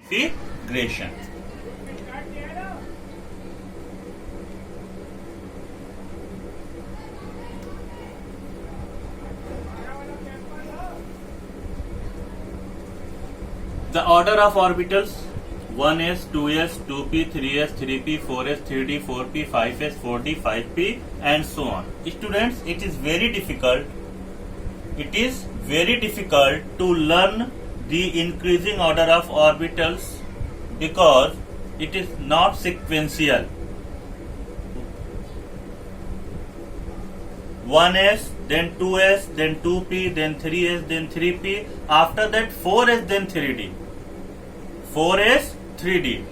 configuration. The order of orbitals 1s, 2s, 2p, 3s, 3p, 4s, 3d, 4p, 5s, 4d, 5p and so on. Students, it is very difficult. It is very difficult to learn the increasing order of orbitals because it is not sequential. 1s, then 2s, then 2p, then 3s, then 3p. After that 4s, then 3d. 4s, 3d.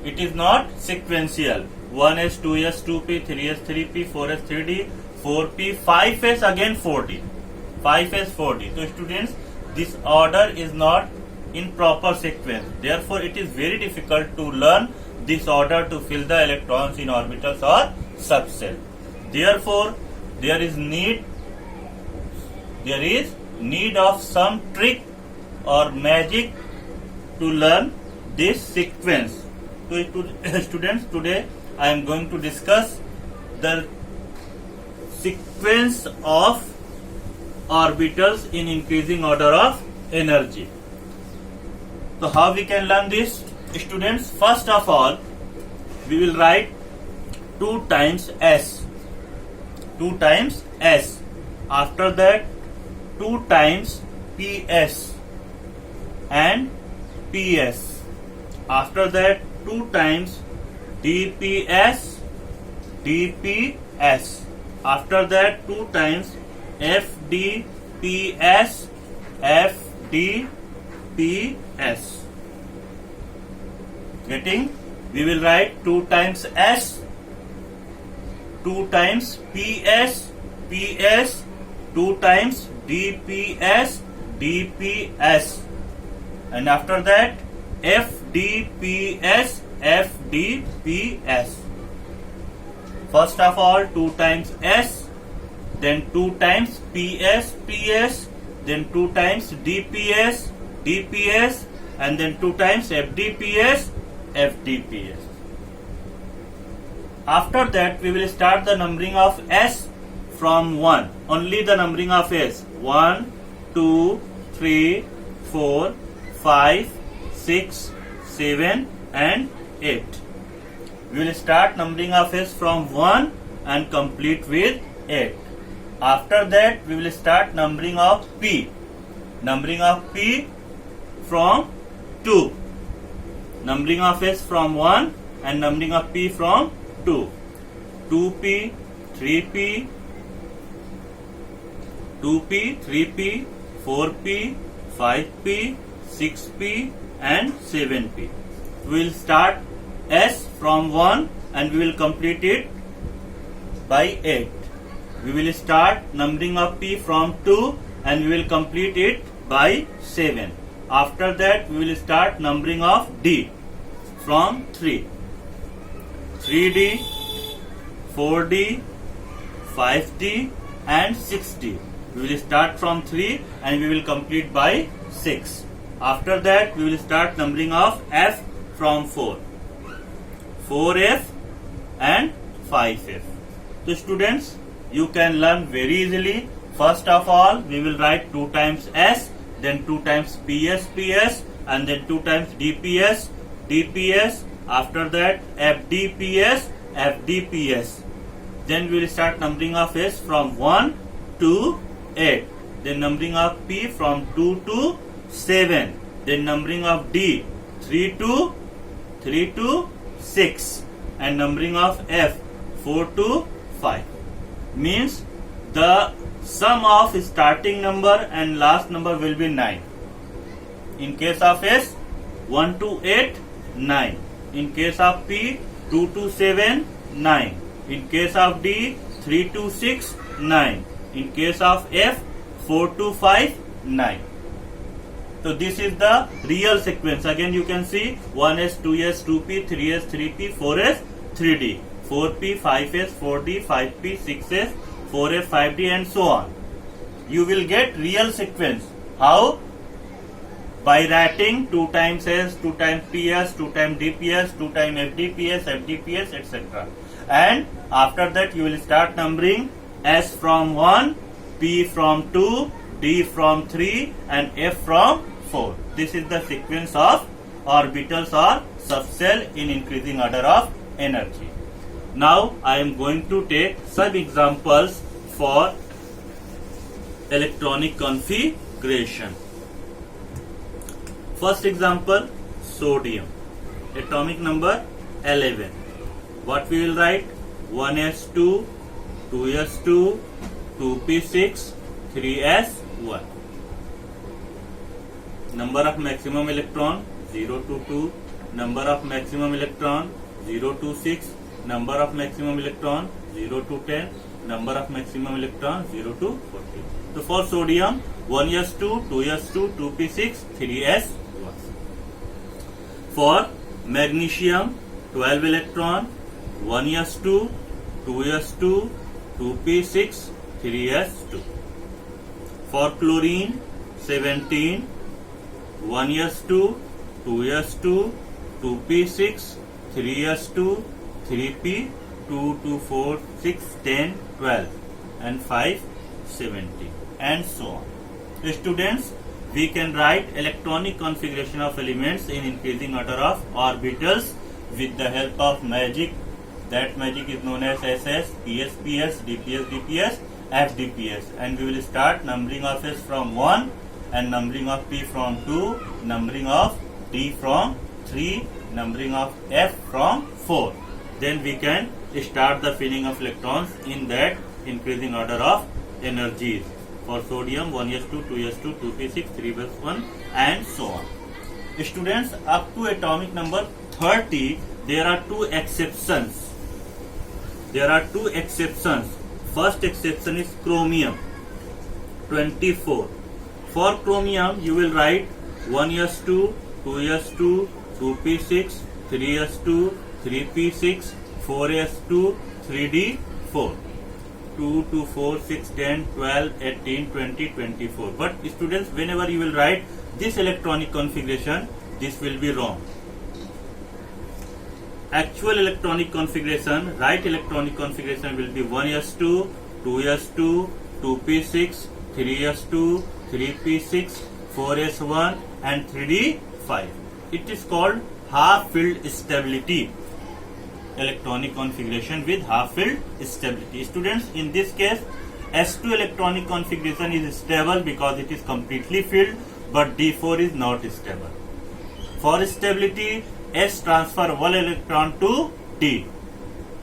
It is not sequential. 1s, 2s, 2p, 3s, 3p, 4s, 3d, 4p, 5s, again 4d. 5s, 4d. So students, this order is not in proper sequence. Therefore, it is very difficult to learn this order to fill the electrons in orbitals or subshell. Therefore, there is need of some trick or magic to learn this sequence. So students, today I am going to discuss the sequence of orbitals in increasing order of energy. So how we can learn this? Students, first of all, we will write 2 times s. 2 times s. After that 2 times ps and ps. After that 2 times dps, dps. After that 2 times fdps, fdps. Getting? We will write 2 times s, 2 times ps, ps, 2 times dps, dps. And after that fdps, fdps. First of all 2 times s, then 2 times ps, ps, then 2 times dps, dps, and then 2 times fdps, fdps. After that we will start the numbering of s from 1. Only the numbering of s. 1, 2, 3, 4, 5, 6, 7 and 8. We will start numbering of s from 1 and complete with 8. After that we will start numbering of p. Numbering of p from 2. Numbering of s from 1 and numbering of p from 2. 2p, 3p, 2p, 3p, 4p, 5p, 6p and 7p. We will start s from 1 and we will complete it by 8. We will start numbering of p from 2 and we will complete it by 7. After that we will start numbering of d from 3. 3d, 4d, 5d and 6d. We will start from 3 and we will complete by 6. After that we will start numbering of f from 4. 4f and 5f. So students, you can learn very easily. First of all we will write 2 times s, then 2 times ps, ps, and then 2 times dps, dps. After that fdps, fdps. Then we will start numbering of s from 1 to 8. Then numbering of p from 2 to 7. Then numbering of d 3 to 6. And numbering of f 4 to 5. Means the sum of starting number and last number will be 9. In case of s, 1 to 8, 9. In case of p, 2 to 7, 9. In case of d, 3 to 6, 9. In case of f, 4 to 5, 9. So this is the real sequence. Again you can see 1s, 2s, 2p, 3s, 3p, 4s, 3d, 4p, 5s, 4d, 5p, 6s, 4f, 5d and so on. You will get real sequence. How? by writing 2 times S, 2 times PS, 2 times DPS, 2 times FDPS, FDPS, etc. And after that you will start numbering S from 1, P from 2, D from 3 and F from 4. This is the sequence of orbitals or subcell in increasing order of energy. Now I am going to take some examples for electronic configuration. First example, sodium, atomic number 11. What we will write? 1s2, 2s2, 2p6, 3s1. Number of maximum electron 0 to 2, number of maximum electron 0 to 6, number of maximum electron 0 to 10, number of maximum electron 0 to 40. So for sodium 1s2, 2s2, 2p6, 3s1. For magnesium 12 electron 1s2, 2s2, 2p6, 3s2. For chlorine 17 1s2, 2s2, 2p6, 3s2, 3p, 2, 2, 4, 6, 10, 12 and 5, 17 and so on. Students, we can write electronic configuration of elements in increasing order of orbitals with the help of magic. That magic is known as SS, PS, PS, DPS, DPS, FDPS, and we will start numbering of S from 1 and numbering of P from 2, numbering of D from 3, numbering of F from 4. Then we can start the filling of electrons in that increasing order of energies. For sodium 1s2, 2s2, 2p6, 3s1 and so on. Students, up to atomic number 30 there are two exceptions. First exception is chromium 24. For chromium you will write 1s2, 2s2, 2p6, 3s2, 3p6, 4s2, 3d4. 2, 2, 4, 6, 10, 12, 18, 20, 24. But students, whenever you will write this electronic configuration, this will be wrong. Actual electronic configuration, right electronic configuration will be 1s2, 2s2, 2p6, 3s2, 3p6, 4s1 and 3d5. It is called half-filled stability. Electronic configuration with half-filled stability. Students, in this case S2 electronic configuration is stable because it is completely filled, but D4 is not stable. For stability, S transfer one electron to D.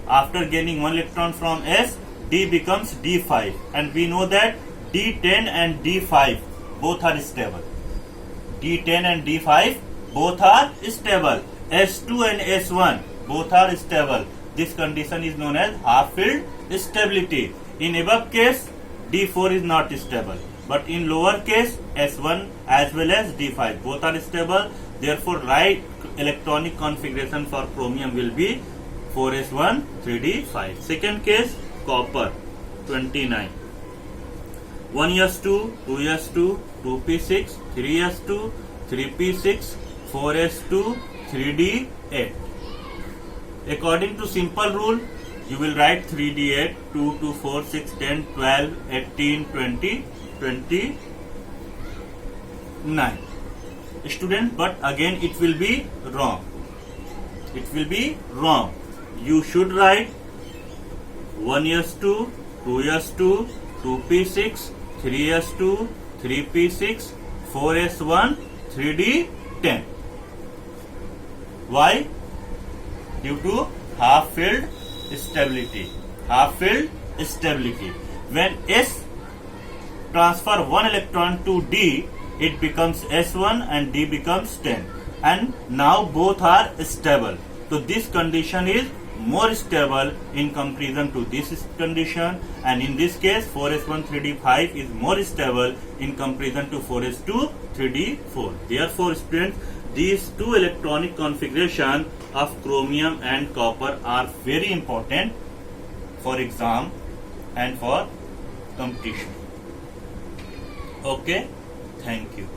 After gaining one electron from S, D becomes D5, and we know that D10 and D5 both are stable. D10 and D5 both are stable. S2 and S1 both are stable. This condition is known as half-filled stability. In above case, D4 is not stable, but in lower case, S1 as well as D5 both are stable. Therefore, right electronic configuration for chromium will be 4s1, 3d5. Second case, copper 29. 1s2, 2s2, 2p6, 3s2, 3p6, 4s2, 3d8. According to simple rule, you will write 3d8, 2, 2, 4, 6, 10, 12, 18, 20, 29. Student, but again it will be wrong. You should write 1s2, 2s2, 2p6, 3s2, 3p6, 4s1, 3d10. Why? Due to half-filled stability. When S transfer one electron to D, it becomes S1 and D becomes 10. And now both are stable. So this condition is more stable in comparison to this condition, and in this case 4s1 3d5 is more stable in comparison to 4s2 3d4. Therefore, students, these two electronic configuration of chromium and copper are very important for exam and for competition. Okay, thank you.